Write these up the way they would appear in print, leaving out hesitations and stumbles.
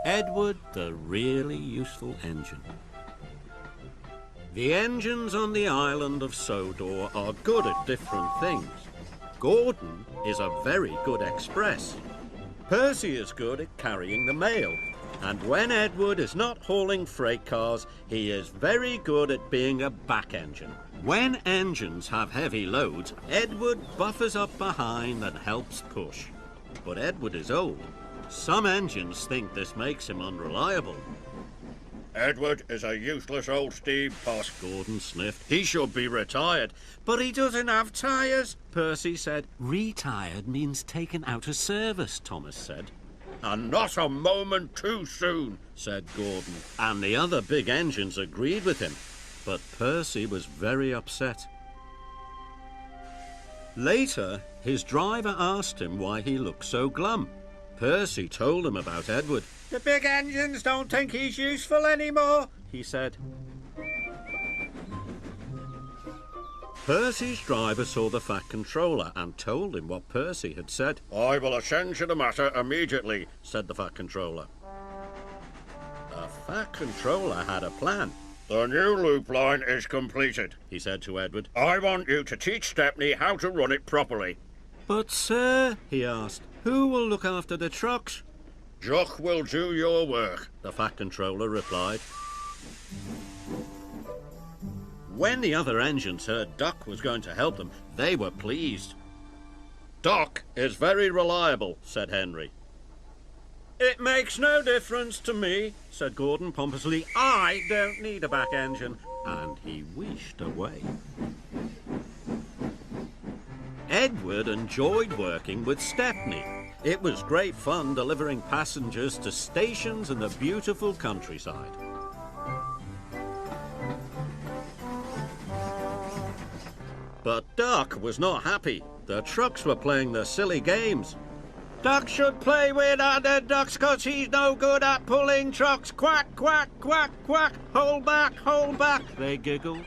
Edward, the really useful engine. The engines on the island of Sodor are good at different things. Gordon is a very good express. Percy is good at carrying the mail. And when Edward is not hauling freight cars, he is very good at being a back engine. When engines have heavy loads, Edward buffers up behind and helps push. But Edward is old. Some engines think this makes him unreliable. Edward is a useless old steam boss, Gordon sniffed. He should be retired. But he doesn't have tyres, Percy said. Retired means taken out of service, Thomas said. And not a moment too soon, said Gordon. And the other big engines agreed with him. But Percy was very upset. Later, his driver asked him why he looked so glum. Percy told him about Edward. The big engines don't think he's useful anymore, he said. Percy's driver saw the Fat Controller and told him what Percy had said. I will attend to the matter immediately, said the Fat Controller. The Fat Controller had a plan. The new loop line is completed, he said to Edward. I want you to teach Stepney how to run it properly. But, sir, he asked, who will look after the trucks? Jock will do your work, the Fat Controller replied. When the other engines heard Duck was going to help them, they were pleased. Duck is very reliable, said Henry. It makes no difference to me, said Gordon pompously. I don't need a back engine. And he wished away. Edward enjoyed working with Stepney. It was great fun delivering passengers to stations in the beautiful countryside. But Duck was not happy. The trucks were playing their silly games. Duck should play with other ducks 'cause he's no good at pulling trucks. Quack, quack, quack, quack. Hold back, they giggled.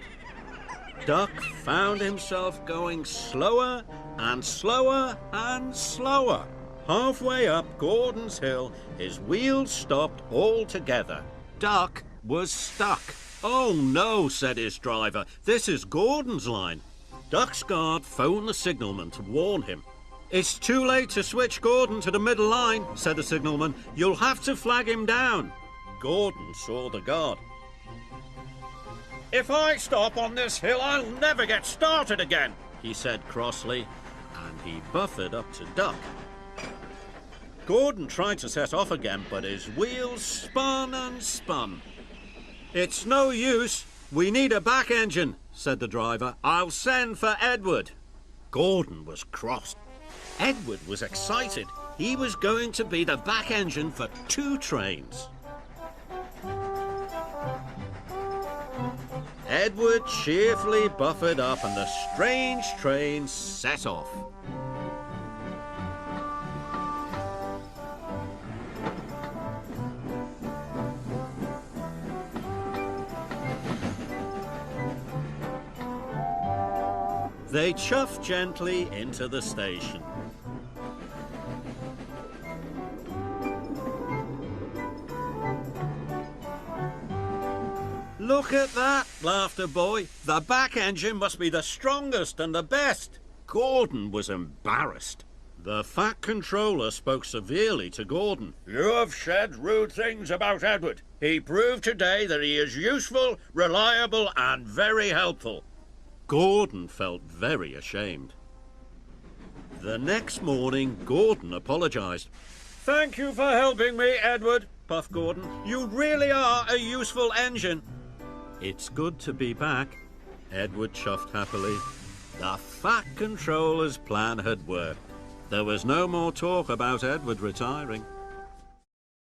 Duck found himself going slower and slower and slower. Halfway up Gordon's hill, his wheels stopped altogether. Duck was stuck. Oh no, said his driver. This is Gordon's line. Duck's guard phoned the signalman to warn him. It's too late to switch Gordon to the middle line, said the signalman. You'll have to flag him down. Gordon saw the guard. If I stop on this hill, I'll never get started again, he said crossly, and he buffered up to Duck. Gordon tried to set off again, but his wheels spun and spun. It's no use. We need a back engine, said the driver. I'll send for Edward. Gordon was cross. Edward was excited. He was going to be the back engine for 2 trains. Edward cheerfully buffered up and the strange train set off. They chuffed gently into the station. Look at that, laughed a boy. The back engine must be the strongest and the best. Gordon was embarrassed. The Fat Controller spoke severely to Gordon. You have said rude things about Edward. He proved today that he is useful, reliable, and very helpful. Gordon felt very ashamed. The next morning, Gordon apologised. Thank you for helping me, Edward, puffed Gordon. You really are a useful engine. It's good to be back, Edward chuffed happily. The Fat Controller's plan had worked. There was no more talk about Edward retiring.